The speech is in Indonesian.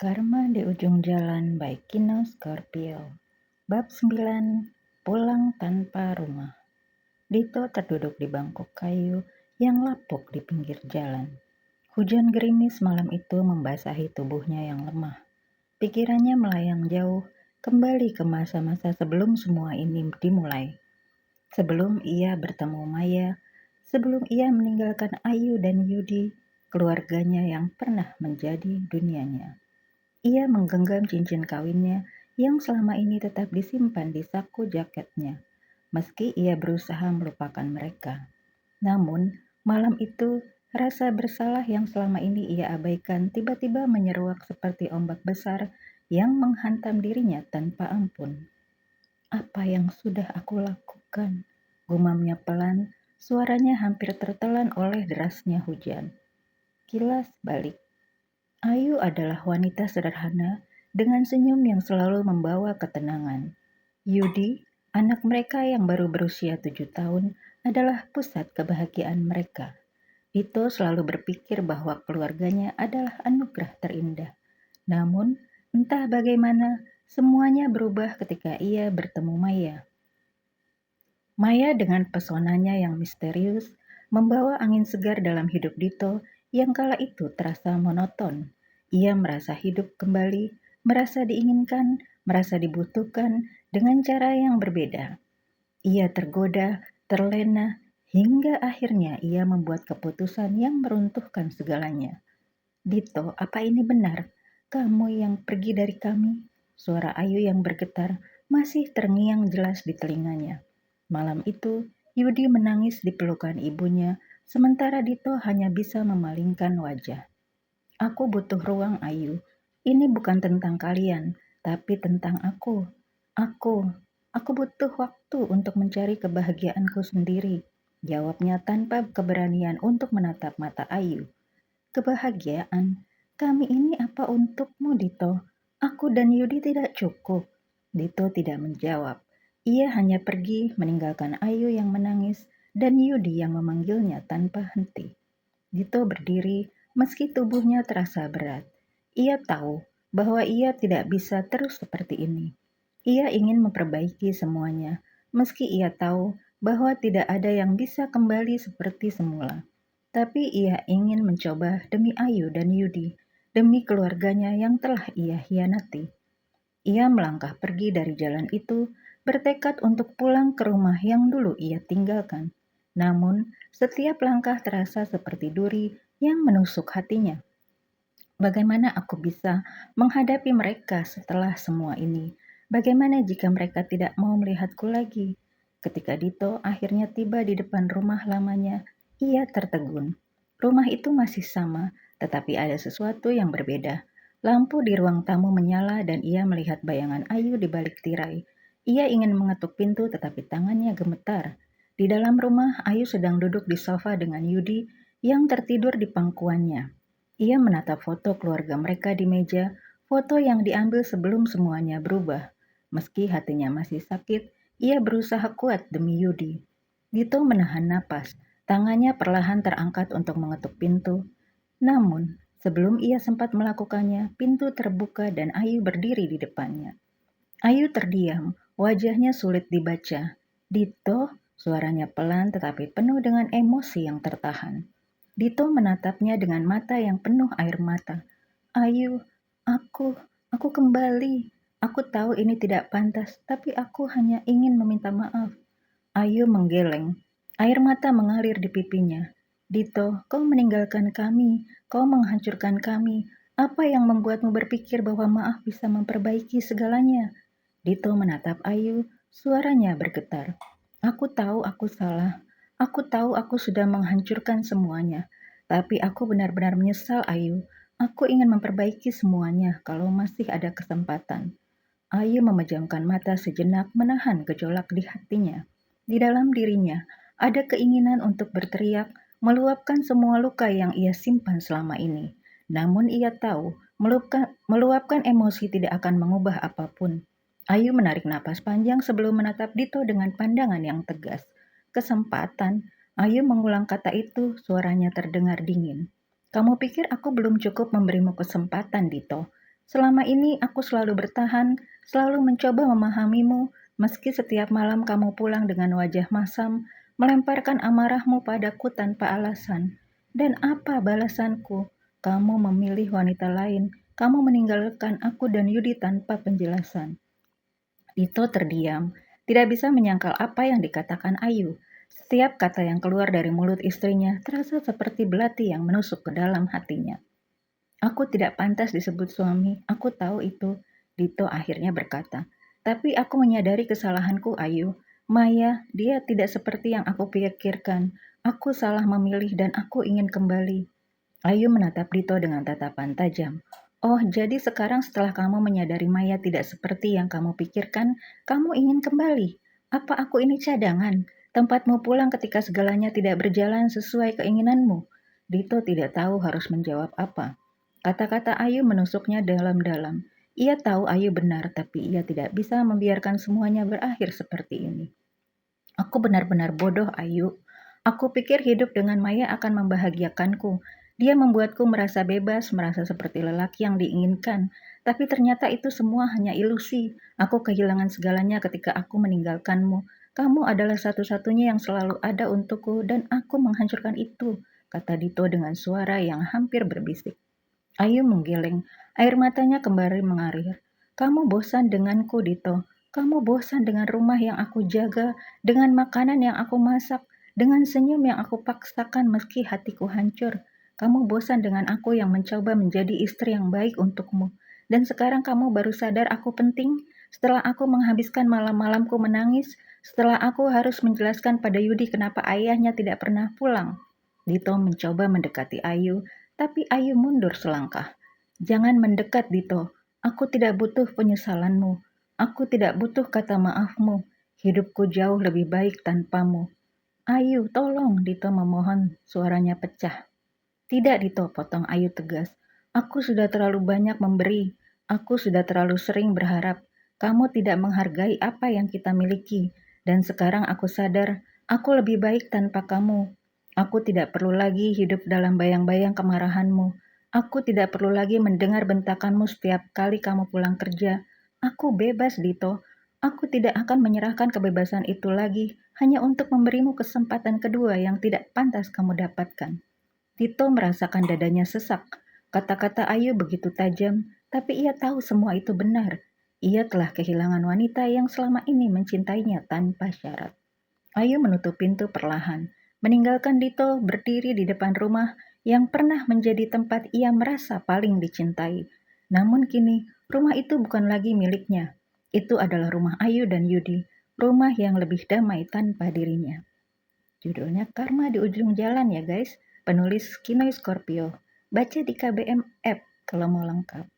Karma di Ujung Jalan by Kino Scorpio. Bab 9, Pulang Tanpa Rumah. Dito terduduk di bangku kayu yang lapuk di pinggir jalan. Hujan gerimis malam itu membasahi tubuhnya yang lemah. Pikirannya melayang jauh, kembali ke masa-masa sebelum semua ini dimulai. Sebelum ia bertemu Maya, sebelum ia meninggalkan Ayu dan Yudi, keluarganya yang pernah menjadi dunianya. Ia menggenggam cincin kawinnya yang selama ini tetap disimpan di saku jaketnya, meski ia berusaha melupakan mereka. Namun, malam itu, rasa bersalah yang selama ini ia abaikan tiba-tiba menyeruak seperti ombak besar yang menghantam dirinya tanpa ampun. Apa yang sudah aku lakukan? Gumamnya pelan, suaranya hampir tertelan oleh derasnya hujan. Kilas balik. Ayu adalah wanita sederhana dengan senyum yang selalu membawa ketenangan. Yudi, anak mereka yang baru berusia 7 tahun, adalah pusat kebahagiaan mereka. Dito selalu berpikir bahwa keluarganya adalah anugerah terindah. Namun, entah bagaimana, semuanya berubah ketika ia bertemu Maya. Maya dengan pesonanya yang misterius membawa angin segar dalam hidup Dito yang kala itu terasa monoton. Ia merasa hidup kembali, merasa diinginkan, merasa dibutuhkan dengan cara yang berbeda. Ia tergoda, terlena, hingga akhirnya ia membuat keputusan yang meruntuhkan segalanya. Dito, apa ini benar? Kamu yang pergi dari kami? Suara Ayu yang bergetar masih terngiang jelas di telinganya. Malam itu, Yudi menangis di pelukan ibunya, sementara Dito hanya bisa memalingkan wajah. Aku butuh ruang, Ayu. Ini bukan tentang kalian, tapi tentang aku. Aku, aku butuh waktu untuk mencari kebahagiaanku sendiri. Jawabnya tanpa keberanian untuk menatap mata Ayu. Kebahagiaan, kami ini apa untukmu, Dito? Aku dan Yudi tidak cukup. Dito tidak menjawab. Ia hanya pergi meninggalkan Ayu yang menangis dan Yudi yang memanggilnya tanpa henti. Dito berdiri meski tubuhnya terasa berat. Ia tahu bahwa ia tidak bisa terus seperti ini. Ia ingin memperbaiki semuanya, meski ia tahu bahwa tidak ada yang bisa kembali seperti semula. Tapi ia ingin mencoba demi Ayu dan Yudi, demi keluarganya yang telah ia hianati. Ia melangkah pergi dari jalan itu, bertekad untuk pulang ke rumah yang dulu ia tinggalkan. Namun, setiap langkah terasa seperti duri yang menusuk hatinya. Bagaimana aku bisa menghadapi mereka setelah semua ini? Bagaimana jika mereka tidak mau melihatku lagi? Ketika Dito akhirnya tiba di depan rumah lamanya, ia tertegun. Rumah itu masih sama, tetapi ada sesuatu yang berbeda. Lampu di ruang tamu menyala dan ia melihat bayangan Ayu di balik tirai. Ia ingin mengetuk pintu tetapi tangannya gemetar. Di dalam rumah, Ayu sedang duduk di sofa dengan Yudi yang tertidur di pangkuannya. Ia menatap foto keluarga mereka di meja, foto yang diambil sebelum semuanya berubah. Meski hatinya masih sakit, ia berusaha kuat demi Yudi. Dito menahan napas, tangannya perlahan terangkat untuk mengetuk pintu. Namun, sebelum ia sempat melakukannya, pintu terbuka dan Ayu berdiri di depannya. Ayu terdiam, wajahnya sulit dibaca. Dito, suaranya pelan tetapi penuh dengan emosi yang tertahan. Dito menatapnya dengan mata yang penuh air mata. Ayu, aku, aku kembali. Aku tahu ini tidak pantas, tapi aku hanya ingin meminta maaf. Ayu menggeleng. Air mata mengalir di pipinya. Dito, kau meninggalkan kami. Kau menghancurkan kami. Apa yang membuatmu berpikir bahwa maaf bisa memperbaiki segalanya? Dito menatap Ayu, suaranya bergetar. Aku tahu aku salah. Aku tahu aku sudah menghancurkan semuanya. Tapi aku benar-benar menyesal, Ayu. Aku ingin memperbaiki semuanya kalau masih ada kesempatan. Ayu memejamkan mata sejenak menahan gejolak di hatinya. Di dalam dirinya ada keinginan untuk berteriak, meluapkan semua luka yang ia simpan selama ini. Namun ia tahu meluapkan emosi tidak akan mengubah apapun. Ayu menarik napas panjang sebelum menatap Dito dengan pandangan yang tegas. Kesempatan. Ayu mengulang kata itu, suaranya terdengar dingin. Kamu pikir aku belum cukup memberimu kesempatan, Dito? Selama ini aku selalu bertahan, selalu mencoba memahamimu, meski setiap malam kamu pulang dengan wajah masam, melemparkan amarahmu padaku tanpa alasan. Dan apa balasanku? Kamu memilih wanita lain, kamu meninggalkan aku dan Yudi tanpa penjelasan. Dito terdiam, tidak bisa menyangkal apa yang dikatakan Ayu. Setiap kata yang keluar dari mulut istrinya terasa seperti belati yang menusuk ke dalam hatinya. Aku tidak pantas disebut suami, aku tahu itu, Dito akhirnya berkata. Tapi aku menyadari kesalahanku, Ayu. Maya, dia tidak seperti yang aku pikirkan. Aku salah memilih dan aku ingin kembali. Ayu menatap Dito dengan tatapan tajam. Oh, jadi sekarang setelah kamu menyadari Maya tidak seperti yang kamu pikirkan, kamu ingin kembali? Apa aku ini cadangan? Tempatmu pulang ketika segalanya tidak berjalan sesuai keinginanmu? Dito tidak tahu harus menjawab apa. Kata-kata Ayu menusuknya dalam-dalam. Ia tahu Ayu benar, tapi ia tidak bisa membiarkan semuanya berakhir seperti ini. Aku benar-benar bodoh, Ayu. Aku pikir hidup dengan Maya akan membahagiakanku. Dia membuatku merasa bebas, merasa seperti lelaki yang diinginkan. Tapi ternyata itu semua hanya ilusi. Aku kehilangan segalanya ketika aku meninggalkanmu. Kamu adalah satu-satunya yang selalu ada untukku dan aku menghancurkan itu, kata Dito dengan suara yang hampir berbisik. Ayu menggeleng, air matanya kembali mengalir. Kamu bosan denganku, Dito. Kamu bosan dengan rumah yang aku jaga, dengan makanan yang aku masak, dengan senyum yang aku paksakan meski hatiku hancur. Kamu bosan dengan aku yang mencoba menjadi istri yang baik untukmu. Dan sekarang kamu baru sadar aku penting? Setelah aku menghabiskan malam-malamku menangis, setelah aku harus menjelaskan pada Yudi kenapa ayahnya tidak pernah pulang. Dito mencoba mendekati Ayu, tapi Ayu mundur selangkah. Jangan mendekat, Dito. Aku tidak butuh penyesalanmu. Aku tidak butuh kata maafmu. Hidupku jauh lebih baik tanpamu. Ayu, tolong, Dito memohon. Suaranya pecah. Tidak, Dito, potong Ayu tegas. Aku sudah terlalu banyak memberi. Aku sudah terlalu sering berharap. Kamu tidak menghargai apa yang kita miliki. Dan sekarang aku sadar, aku lebih baik tanpa kamu. Aku tidak perlu lagi hidup dalam bayang-bayang kemarahanmu. Aku tidak perlu lagi mendengar bentakanmu setiap kali kamu pulang kerja. Aku bebas, Dito. Aku tidak akan menyerahkan kebebasan itu lagi hanya untuk memberimu kesempatan kedua yang tidak pantas kamu dapatkan. Tito merasakan dadanya sesak. Kata-kata Ayu begitu tajam, tapi ia tahu semua itu benar. Ia telah kehilangan wanita yang selama ini mencintainya tanpa syarat. Ayu menutup pintu perlahan, meninggalkan Dito berdiri di depan rumah yang pernah menjadi tempat ia merasa paling dicintai. Namun kini, rumah itu bukan lagi miliknya. Itu adalah rumah Ayu dan Yudi, rumah yang lebih damai tanpa dirinya. Judulnya Karma di Ujung Jalan ya guys, penulis Kinoy Scorpio. Baca di KBM App kalau mau lengkap.